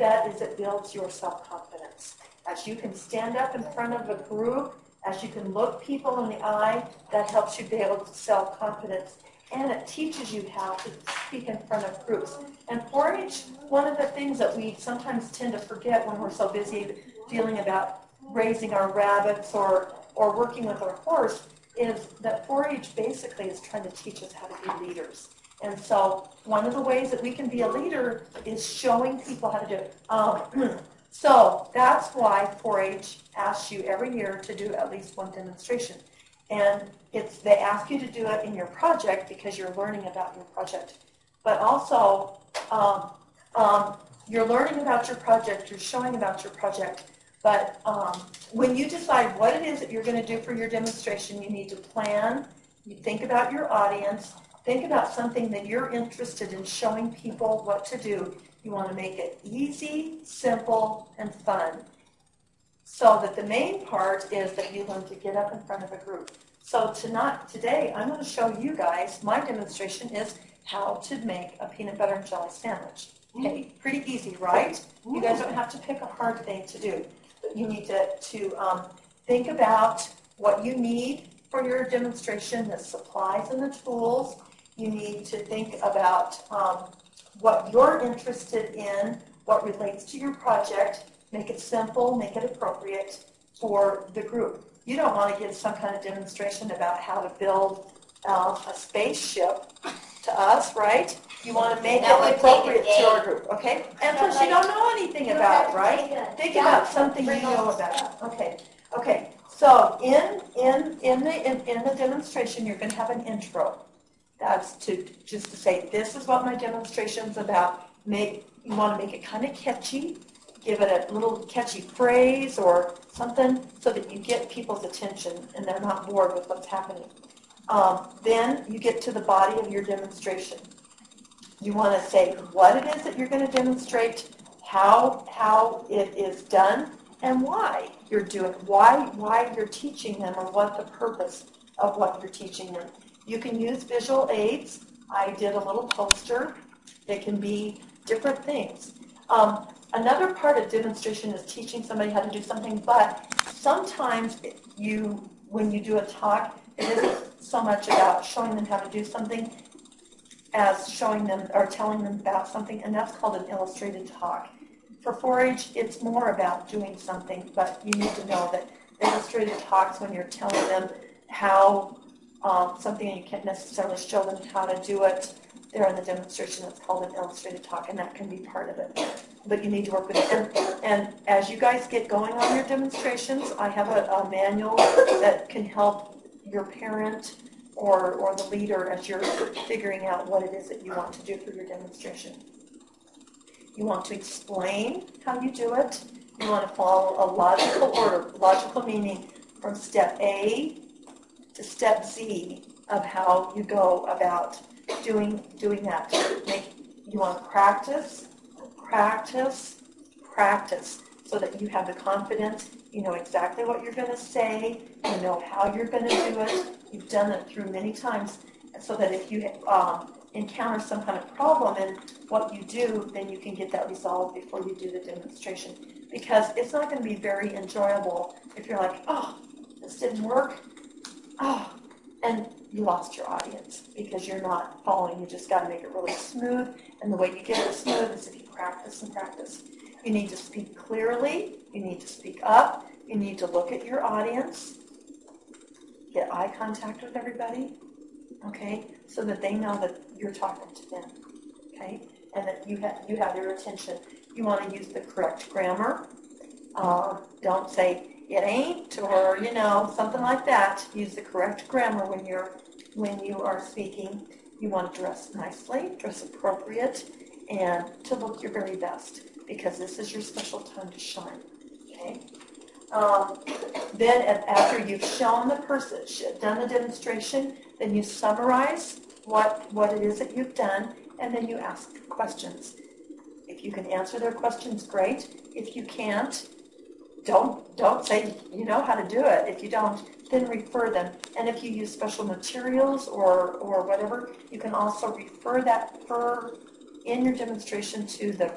that is it builds your self-confidence. As you can stand up in front of a group, as you can look people in the eye, that helps you build self-confidence. And it teaches you how to speak in front of groups. And 4-H, one of the things that we sometimes tend to forget when we're so busy dealing about raising our rabbits or working with our horse is that 4-H basically is trying to teach us how to be leaders. And so one of the ways that we can be a leader is showing people how to do it. So that's why 4-H asks you every year to do at least one demonstration. And they ask you to do it in your project because you're learning about your project. But also, you're learning about your project, you're showing about your project. But when you decide what it is that you're going to do for your demonstration, you need to plan, you think about your audience, think about something that you're interested in showing people what to do. You want to make it easy, simple, and fun. So that the main part is that you learn to get up in front of a group. So today, I'm going to show you guys, my demonstration is how to make a peanut butter and jelly sandwich. Okay, pretty easy, right? You guys don't have to pick a hard thing to do. But you need to think about what you need for your demonstration, the supplies and the tools. You need to think about what you're interested in, what relates to your project. Make it simple, make it appropriate for the group. You don't want to give some kind of demonstration about how to build a spaceship to us, right? You want to make it appropriate to our group, okay? And plus you don't know anything about it, right? Think about something you know about. Okay. So in the demonstration, you're going to have an intro. That's just to say, this is what my demonstration's about. You want to make it kind of catchy. Give it a little catchy phrase or something so that you get people's attention and they're not bored with what's happening. Then you get to the body of your demonstration. You want to say what it is that you're going to demonstrate, how it is done, and why you're doing it, why you're teaching them, or what the purpose of what you're teaching them. You can use visual aids. I did a little poster. It can be different things. Another part of demonstration is teaching somebody how to do something, but sometimes when you do a talk, it isn't so much about showing them how to do something as showing them or telling them about something, and that's called an illustrated talk. For 4-H, it's more about doing something, but you need to know that illustrated talks, when you're telling them how something and you can't necessarily show them how to do it, there in the demonstration, it's called an illustrated talk, and that can be part of it. But you need to work with it. And as you guys get going on your demonstrations, I have a manual that can help your parent or the leader as you're figuring out what it is that you want to do for your demonstration. You want to explain how you do it. You want to follow a logical order, logical meaning from step A to step Z of how you go about doing that. You want to practice, so that you have the confidence, you know exactly what you're going to say, you know how you're going to do it, you've done it through many times, so that if you encounter some kind of problem in what you do, then you can get that resolved before you do the demonstration. Because it's not going to be very enjoyable if you're like, oh, this didn't work, and you lost your audience because you're not following. You just got to make it really smooth, and the way you get it smooth is if you practice and practice. You need to speak clearly. You need to speak up. You need to look at your audience. Get eye contact with everybody, okay, so that they know that you're talking to them, okay, and that you have their attention. You want to use the correct grammar. Don't say it ain't or something like that. Use the correct grammar when you are speaking. You want to dress nicely, dress appropriate, and to look your very best, because this is your special time to shine. Okay. Then after you've shown the person, done the demonstration, then you summarize what it is that you've done, and then you ask questions. If you can answer their questions, great. If you can't, don't say you know how to do it. If you don't, then refer them. And if you use special materials or whatever, you can also refer in your demonstration to the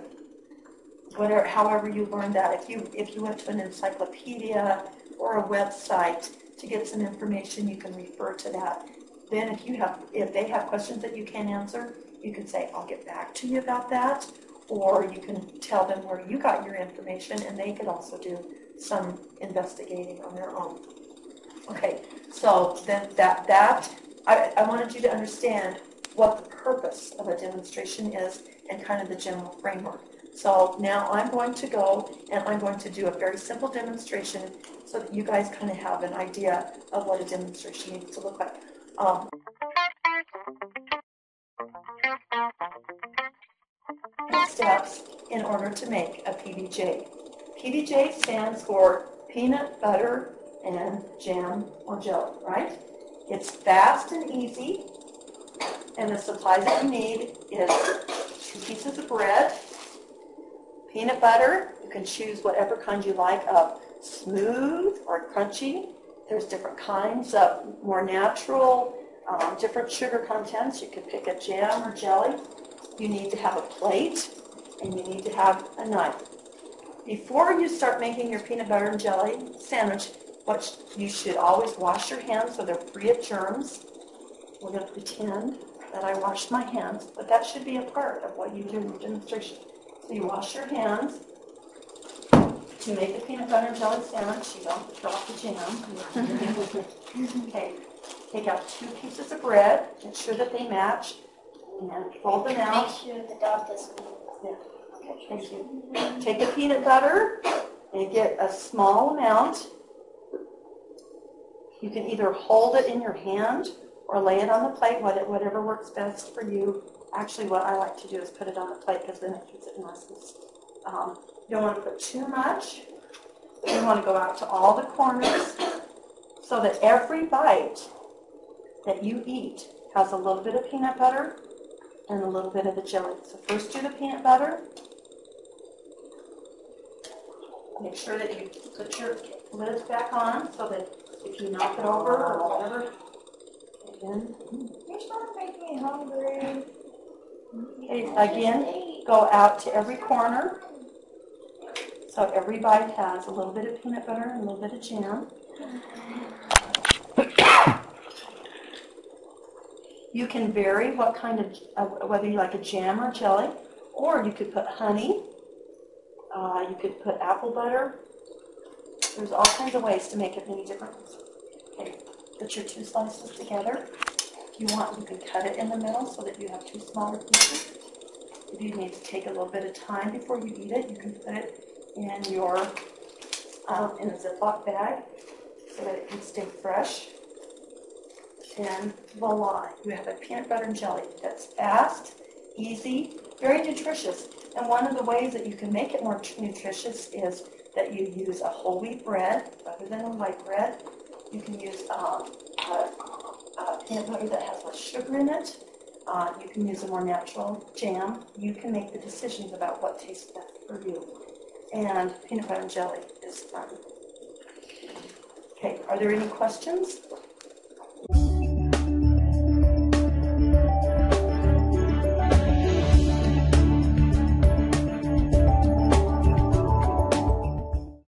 whatever, however you learned that. If you went to an encyclopedia or a website to get some information, you can refer to that. Then if they have questions that you can't answer, you can say, I'll get back to you about that, or you can tell them where you got your information, and they could also do some investigating on their own. Okay, so then I wanted you to understand what the purpose of a demonstration is and kind of the general framework. So now I'm going to go and I'm going to do a very simple demonstration so that you guys kind of have an idea of what a demonstration needs to look like. Steps in order to make a PBJ. PBJ stands for peanut butter and jam or jelly, right? It's fast and easy, and the supplies that you need is 2 pieces of bread, peanut butter. You can choose whatever kind you like of smooth or crunchy. There's different kinds of more natural, different sugar contents. You could pick a jam or jelly. You need to have a plate, and you need to have a knife. Before you start making your peanut butter and jelly sandwich, you should always wash your hands so they're free of germs. We're going to pretend that I washed my hands, but that should be a part of what you do in your demonstration. So you wash your hands to make the peanut butter and jelly sandwich. You don't drop the jam. Okay, take out 2 pieces of bread. Make sure that they match. And fold them out. Make sure the dog doesn't move. Yeah. Okay, thank you. Take the peanut butter and get a small amount. You can either hold it in your hand or lay it on the plate, whatever works best for you. Actually, what I like to do is put it on the plate because then it keeps it nice. You don't want to put too much. You want to go out to all the corners so that every bite that you eat has a little bit of peanut butter and a little bit of the jelly. So first do the peanut butter. Make sure that you put your lids back on so that if you knock it over or whatever, again. You're starting to make me hungry. Okay, again, go out to every corner. So every bite has a little bit of peanut butter and a little bit of jam. You can vary what kind of, whether you like a jam or jelly, or you could put honey, you could put apple butter. There's all kinds of ways to make it many different ways. Okay, put your 2 slices together. If you want, you can cut it in the middle so that you have 2 smaller pieces. If you need to take a little bit of time before you eat it, you can put it in your in a Ziploc bag so that it can stay fresh. And voila, you have a peanut butter and jelly that's fast, easy, very nutritious. And one of the ways that you can make it more nutritious is that you use a whole wheat bread rather than a white bread. You can use a peanut butter that has less sugar in it. You can use a more natural jam. You can make the decisions about what tastes best for you. And peanut butter and jelly is fun. Okay, are there any questions?